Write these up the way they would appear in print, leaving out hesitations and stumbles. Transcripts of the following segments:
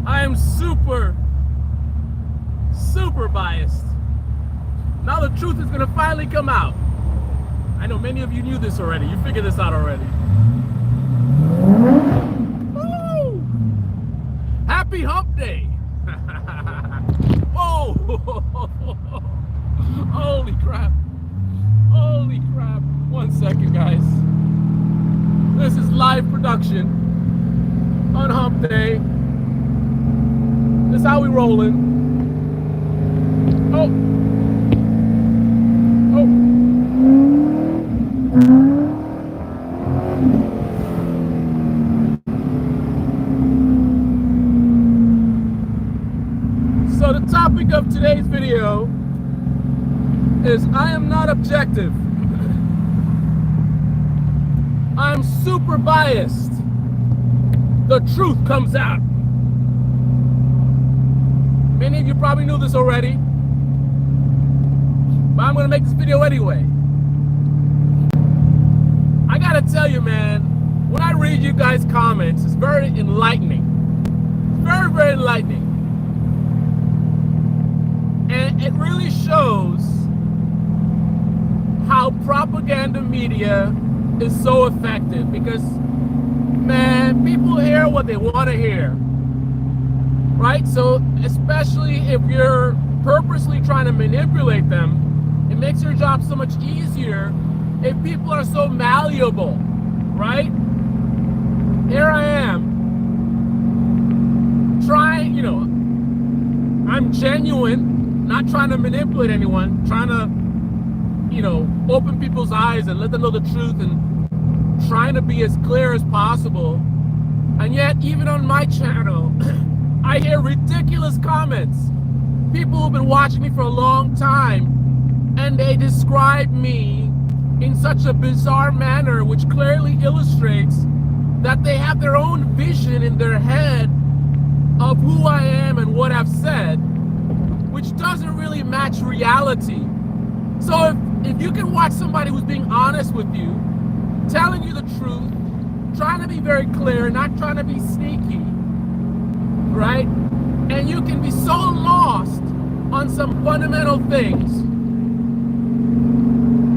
I am super biased. Now the truth is gonna finally come out. I know many of you knew this already. You figured this out already. Woo! Happy Hump Day! Oh! Holy crap! Holy crap! 1 second, guys. This is live production on Hump Day. This is how we rolling. Oh! Oh! So the topic of today's video is I am not objective. I'm super biased. The truth comes out. Many of you probably knew this already, but I'm gonna make this video anyway. I gotta tell you, man, when I read you guys' comments, it's very enlightening. It's very, very enlightening. And it really shows how propaganda media is so effective because, man, people hear what they want to hear, right? So especially if you're purposely trying to manipulate them, it makes your job so much easier if people are so malleable, right? Here I am trying, I'm genuine, not trying to manipulate anyone, trying to open people's eyes and let them know the truth and trying to be as clear as possible. And yet, even on my channel, I hear ridiculous comments. People who've been watching me for a long time, and they describe me in such a bizarre manner, which clearly illustrates that they have their own vision in their head of who I am and what I've said, which doesn't really match reality. So if you can watch somebody who's being honest with you, telling you the truth, trying to be very clear, not trying to be sneaky, right? And you can be so lost on some fundamental things.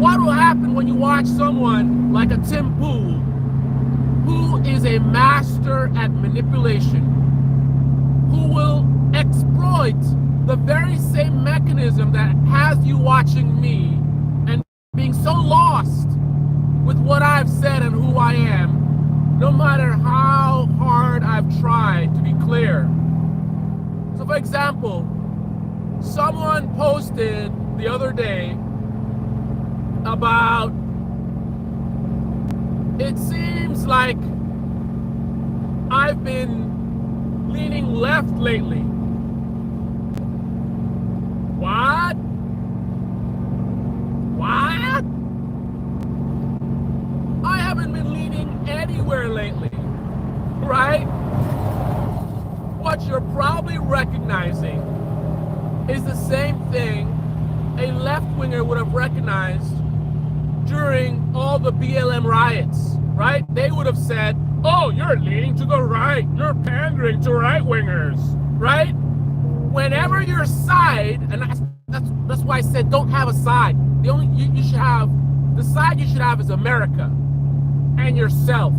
What will happen when you watch someone like a Tim Pool, who is a master at manipulation, who will exploit the very same mechanism that has you watching me and being so lost with what I've said and who I am, no matter how hard I've tried to be clear. So for example, someone posted the other day about, it seems like I've been leaning left lately. What? What? I haven't been leaning anywhere lately, right? What you're probably recognizing is the same thing a left-winger would have recognized during all the BLM riots, right? They would have said, oh, you're leaning to the right, you're pandering to right-wingers, right? Whenever your side, and that's why I said don't have a side. The only you should have, the side you should have is America and yourself.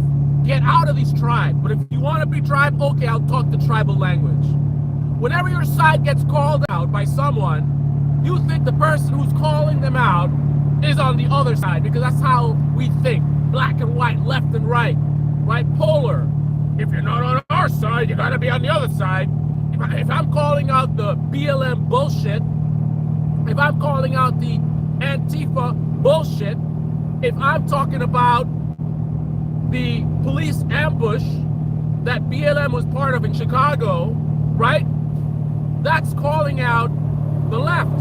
Get out of these tribes. But if you want to be tribe, okay, I'll talk the tribal language. Whenever your side gets called out by someone, you think the person who's calling them out is on the other side, because that's how we think. Black and white, left and right, right? Polar. If you're not on our side, you gotta be on the other side. If I'm calling out the BLM bullshit, if I'm calling out the Antifa bullshit, if I'm talking about the police ambush that BLM was part of in Chicago, right? That's calling out the left.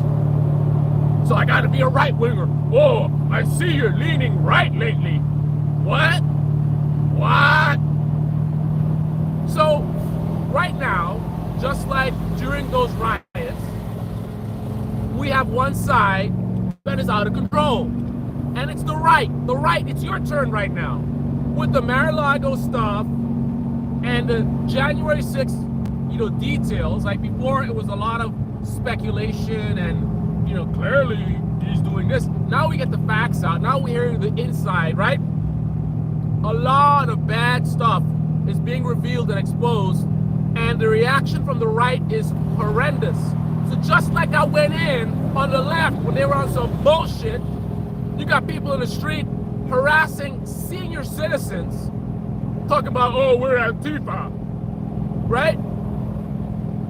So I gotta be a right winger. Oh, I see you're leaning right lately. What? What? So right now, just like during those riots, we have one side that is out of control. And it's the right. The right, it's your turn right now. With the Mar-a-Lago stuff and the January 6th, details. Like before, it was a lot of speculation and, clearly he's doing this. Now we get the facts out. Now we hear the inside, right? A lot of bad stuff is being revealed and exposed, and the reaction from the right is horrendous. So just like I went in on the left when they were on some bullshit, you got people in the street harassing senior citizens, talking about, oh, we're Antifa, right?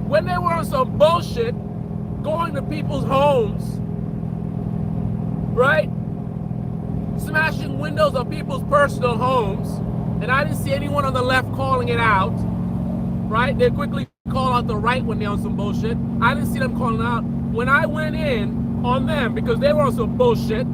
When they were on some bullshit, going to people's homes, right? Smashing windows of people's personal homes, and I didn't see anyone on the left calling it out, right? They quickly call out the right when they're on some bullshit. I didn't see them calling out. When I went in on them because they were on some bullshit,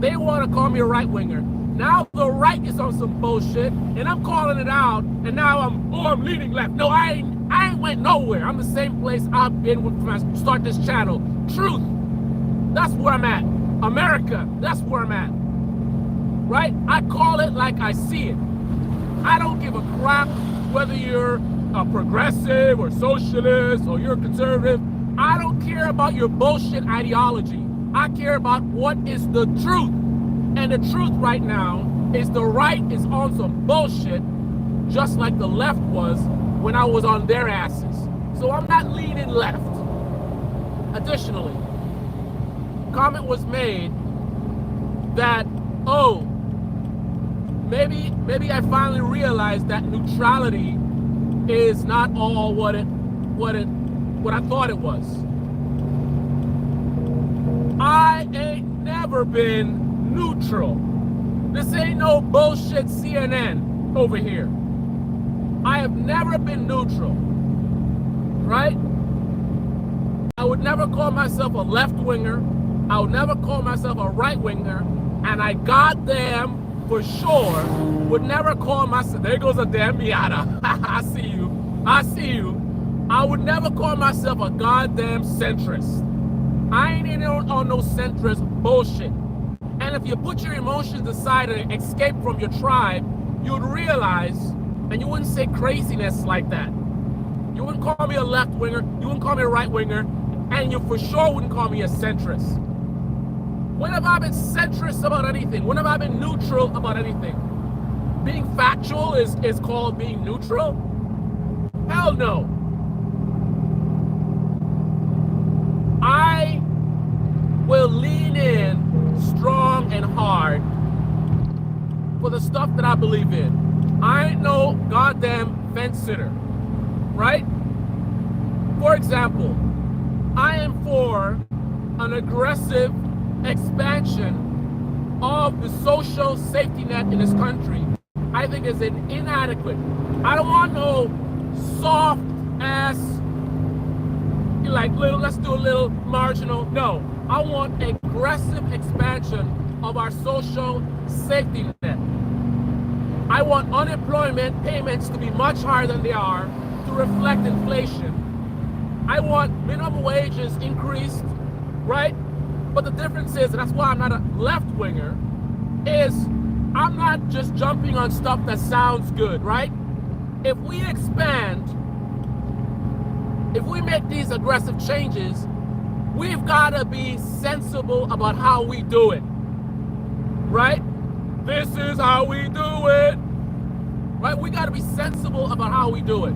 they want to call me a right-winger. Now the right is on some bullshit, and I'm calling it out, and now I'm leaning left. No, I ain't went nowhere. I'm the same place I've been when I start this channel. Truth, that's where I'm at. America, that's where I'm at. Right? I call it like I see it. I don't give a crap whether you're a progressive or socialist or you're a conservative. I don't care about your bullshit ideology. I care about what is the truth. And the truth right now is the right is on some bullshit, just like the left was when I was on their asses. So I'm not leaning left. Additionally, comment was made that, oh, maybe I finally realized that neutrality is not all what I thought it was. I ain't never been neutral. This ain't no bullshit CNN over here. I have never been neutral, right? I would never call myself a left-winger. I would never call myself a right-winger. And I goddamn for sure would never call myself, there goes a damn Miata. I see you. I would never call myself a goddamn centrist. I ain't in on no centrist bullshit. And if you put your emotions aside and escape from your tribe, you'd realize, and you wouldn't say craziness like that. You wouldn't call me a left-winger, you wouldn't call me a right-winger, and you for sure wouldn't call me a centrist. When have I been centrist about anything? When have I been neutral about anything? Being factual is called being neutral? Hell no. I will lean in strong and hard for the stuff that I believe in. I ain't no goddamn fence sitter, right? For example, I am for an aggressive expansion of the social safety net in this country. I think it's an inadequate. I don't want no soft ass, like let's do a little marginal. No, I want aggressive expansion of our social safety net. I want unemployment payments to be much higher than they are to reflect inflation. I want minimum wages increased, right? But the difference is, and that's why I'm not a left-winger, is I'm not just jumping on stuff that sounds good, right? If we expand, if we make these aggressive changes, we've got to be sensible about how we do it, right? This is how we do it, right? We got to be sensible about how we do it.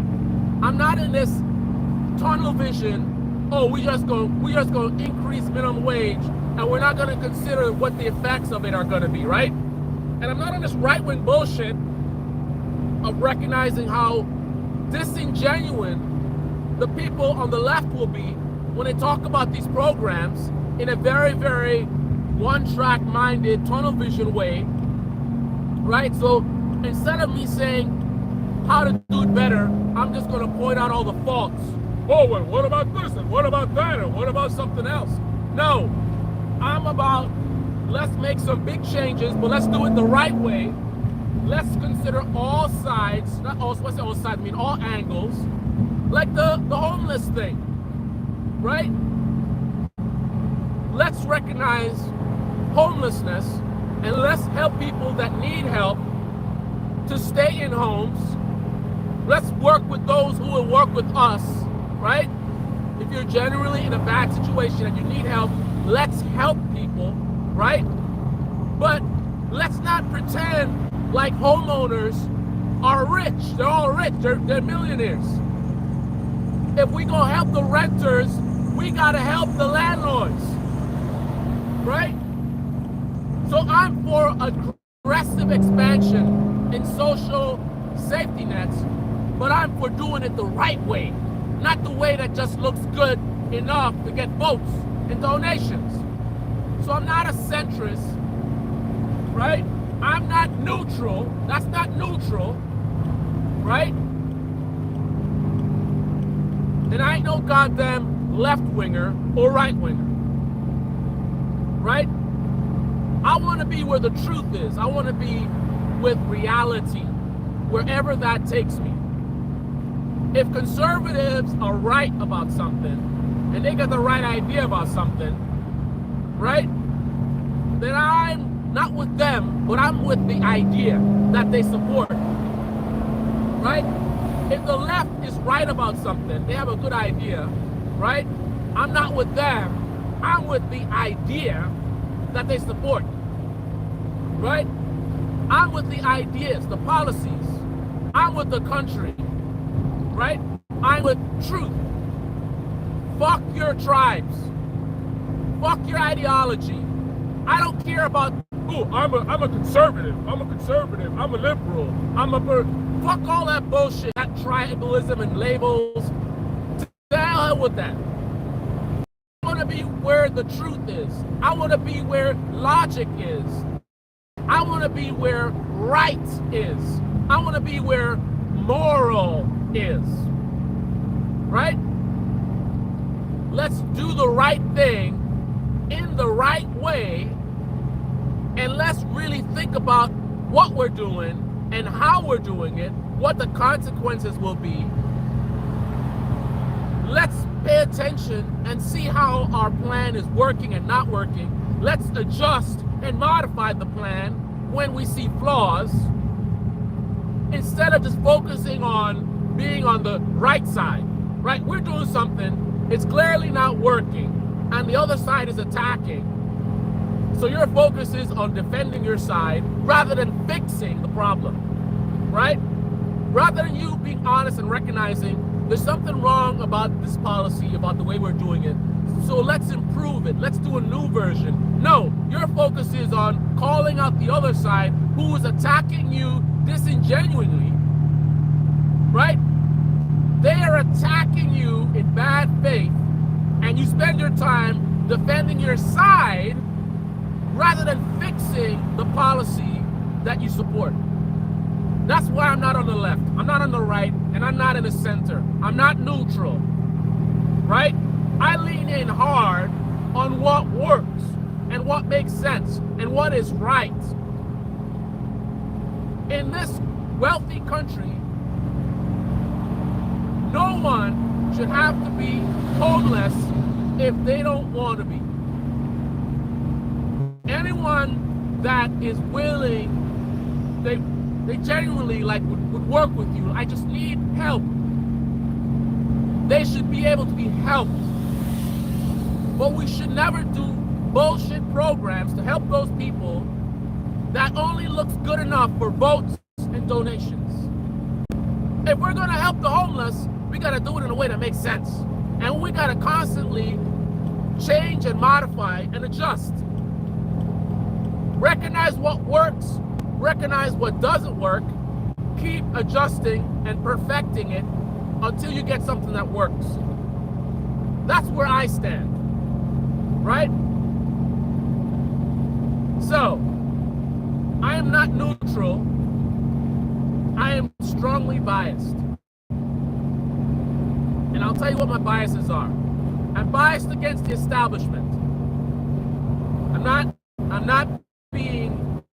I'm not in this tunnel vision. Oh, we just gonna increase minimum wage, and we're not gonna consider what the effects of it are gonna be, right? And I'm not on this right-wing bullshit of recognizing how disingenuous the people on the left will be when they talk about these programs in a very, very one-track minded, tunnel vision way, right? So instead of me saying how to do it better, I'm just gonna point out all the faults. Oh, well, what about this, and what about that, and what about something else? No, I'm about, let's make some big changes, but let's do it the right way. Let's consider all sides, not all, what's all sides, I mean all angles, like the homeless thing, right? Let's recognize homelessness, and let's help people that need help to stay in homes. Let's work with those who will work with us right? If you're generally in a bad situation and you need help, let's help people, right? But let's not pretend like homeowners are rich. They're all rich. They're millionaires. If we gonna help the renters, we gotta help the landlords, right? So I'm for aggressive expansion in social safety nets, but I'm for doing it the right way, not the way that just looks good enough to get votes and donations. So I'm not a centrist, right? I'm not neutral. That's not neutral, right? And I ain't no goddamn left-winger or right-winger, right? I want to be where the truth is. I want to be with reality, wherever that takes me. If conservatives are right about something, and they got the right idea about something, right? Then I'm not with them, but I'm with the idea that they support, right? If the left is right about something, they have a good idea, right? I'm not with them, I'm with the idea that they support, right? I'm with the ideas, the policies. I'm with the country, right? I'm with truth. Fuck your tribes. Fuck your ideology. I don't care about, oh, I'm a conservative. I'm a conservative. I'm a liberal. Fuck all that bullshit, that tribalism and labels. To the hell with that. I want to be where the truth is. I want to be where logic is. I want to be where right is. I want to be where moral is. Right? Let's do the right thing in the right way, and let's really think about what we're doing and how we're doing it, what the consequences will be. Let's pay attention and see how our plan is working and not working. Let's adjust and modify the plan when we see flaws, instead of just focusing on being on the right side, right? We're doing something, it's clearly not working, and the other side is attacking. So your focus is on defending your side rather than fixing the problem, right? Rather than you being honest and recognizing there's something wrong about this policy, about the way we're doing it, so let's improve it. Let's do a new version. No, your focus is on calling out the other side who is attacking you disingenuously, right? They are attacking you in bad faith, and you spend your time defending your side rather than fixing the policy that you support. That's why I'm not on the left, I'm not on the right, and I'm not in the center. I'm not neutral, right? I lean in hard on what works and what makes sense and what is right. In this wealthy country, no one should have to be homeless if they don't want to be. Anyone that is willing, they genuinely would work with you. I just need help. They should be able to be helped. But we should never do bullshit programs to help those people that only looks good enough for votes and donations. If we're gonna help the homeless, we gotta do it in a way that makes sense. And we gotta constantly change and modify and adjust. Recognize what works, recognize what doesn't work, keep adjusting and perfecting it until you get something that works. That's where I stand, right? So, I am not neutral, I am strongly biased. And I'll tell you what my biases are. I'm biased against the establishment. I'm not being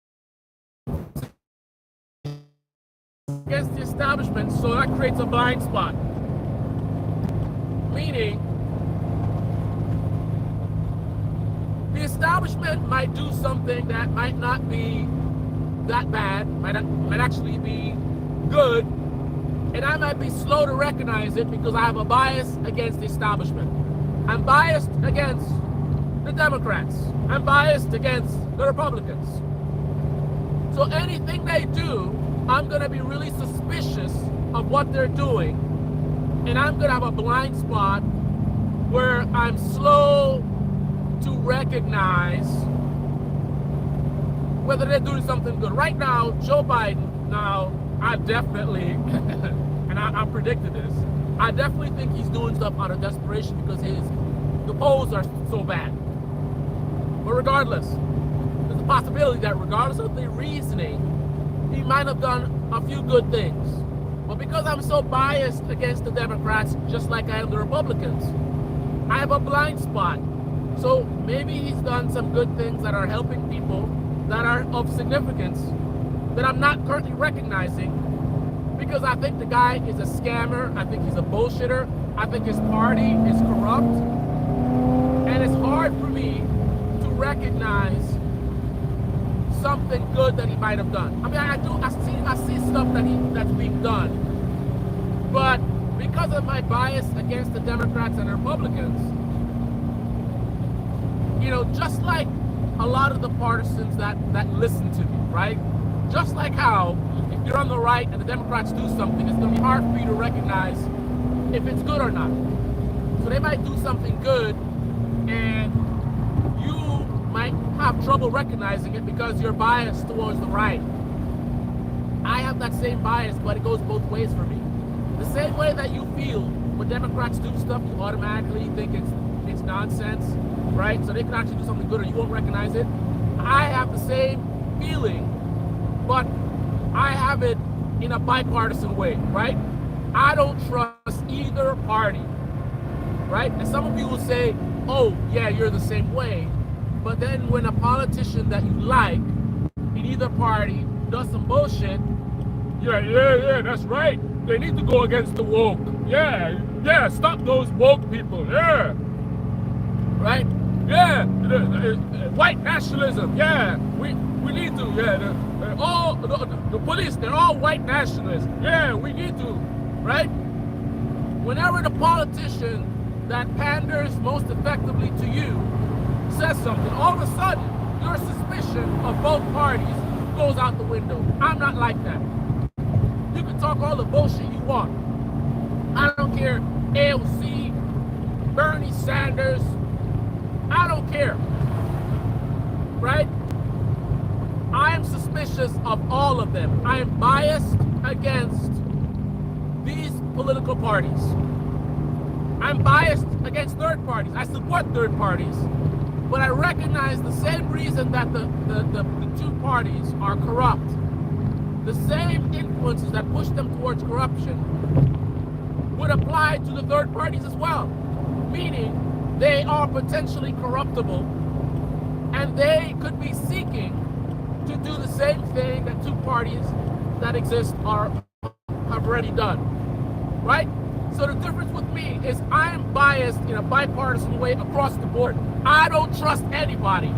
against the establishment, so that creates a blind spot. Meaning, the establishment might do something that might not be that bad, might actually be good, And I might be slow to recognize it because I have a bias against the establishment. I'm biased against the Democrats. I'm biased against the Republicans. So anything they do, I'm going to be really suspicious of what they're doing. And I'm going to have a blind spot where I'm slow to recognize whether they're doing something good. Right now, Joe Biden, now, I definitely, and I predicted this, I definitely think he's doing stuff out of desperation because the polls are so bad. But regardless, there's a possibility that regardless of the reasoning, he might have done a few good things. But because I'm so biased against the Democrats, just like I am the Republicans, I have a blind spot. So maybe he's done some good things that are helping people that are of significance that I'm not currently recognizing because I think the guy is a scammer. I think he's a bullshitter. I think his party is corrupt. And it's hard for me to recognize something good that he might have done. I mean, I see stuff that's being done. But because of my bias against the Democrats and Republicans, you know, just like a lot of the partisans that listen to me, right? Just like how if you're on the right and the Democrats do something, it's going to be hard for you to recognize if it's good or not. So they might do something good and you might have trouble recognizing it because you're biased towards the right. I have that same bias, but it goes both ways for me. The same way that you feel when Democrats do stuff, you automatically think it's nonsense, right? So they can actually do something good or you won't recognize it. I have the same feeling, but I have it in a bipartisan way, right? I don't trust either party, right? And some of you will say, oh, yeah, you're the same way. But then when a politician that you like in either party does some bullshit, you're like, yeah, that's right. They need to go against the woke. Yeah, stop those woke people, yeah. Right? Yeah, white nationalism, yeah. We need to, yeah. All the police, they're all white nationalists. Yeah, we need to, right? Whenever the politician that panders most effectively to you says something, all of a sudden, your suspicion of both parties goes out the window. I'm not like that. You can talk all the bullshit you want. I don't care, AOC, Bernie Sanders, I don't care, right? I am suspicious of all of them. I am biased against these political parties. I'm biased against third parties. I support third parties, but I recognize the same reason that the two parties are corrupt. The same influences that push them towards corruption would apply to the third parties as well, meaning they are potentially corruptible and they could be seeking to do the same thing that two parties that exist have already done, right? So the difference with me is I am biased in a bipartisan way across the board. I don't trust anybody.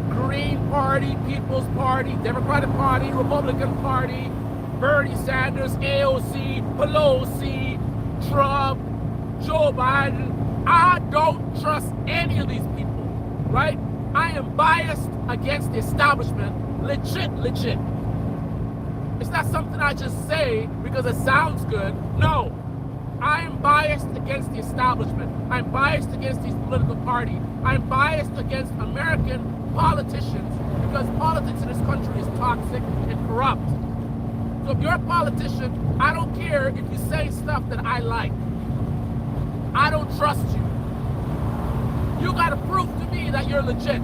Green Party, People's Party, Democratic Party, Republican Party, Bernie Sanders, AOC, Pelosi, Trump, Joe Biden. I don't trust any of these people, right? I am biased against the establishment, legit. It's not something I just say because it sounds good. No, I am biased against the establishment. I'm biased against these political parties. I'm biased against American politicians because politics in this country is toxic and corrupt. So if you're a politician, I don't care if you say stuff that I like. I don't trust you. You gotta prove to me that you're legit,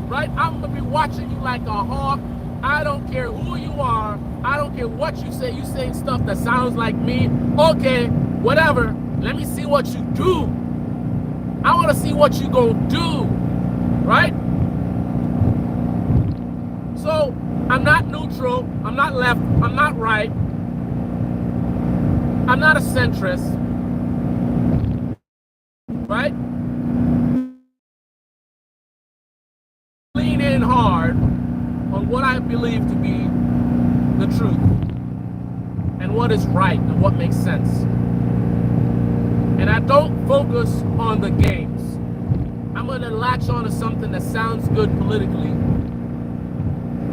right? I'm gonna be watching you like a hawk. I don't care who you are. I don't care what you say. You saying stuff that sounds like me. Okay, whatever. Let me see what you do. I wanna see what you gonna do, right? So, I'm not neutral. I'm not left. I'm not right. I'm not a centrist. Right? Lean in hard on what I believe to be the truth. and what is right and what makes sense. And I don't focus on the games. I'm going to latch on to something that sounds good politically,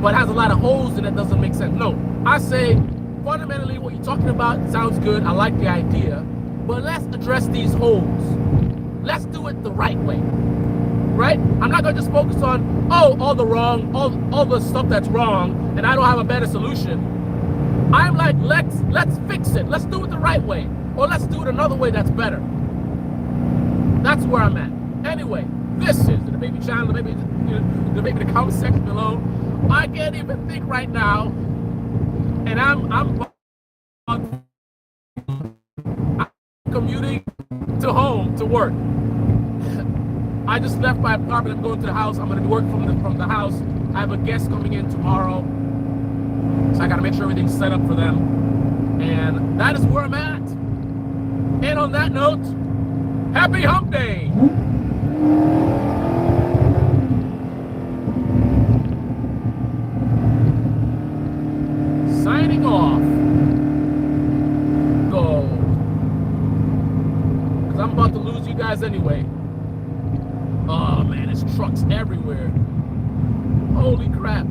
but has a lot of holes in it, doesn't make sense. No, I say fundamentally what you're talking about sounds good. I like the idea, but let's address these holes. Let's do it the right way, right? I'm not going to just focus on, all the wrong, all the stuff that's wrong, and I don't have a better solution. I'm like, let's fix it. Let's do it the right way, or let's do it another way that's better. That's where I'm at. Anyway, this is the Baby Channel, the Baby the comment section below. I can't even think right now, and I'm commuting to home to work. I just left my apartment. I'm going to the house. I'm going to work from the house. I have a guest coming in tomorrow, so I got to make sure everything's set up for them. And that is where I'm at. And on that note, happy hump day. Signing off. Go. Because I'm about to lose you guys anyway. Oh man, there's trucks everywhere. Holy crap.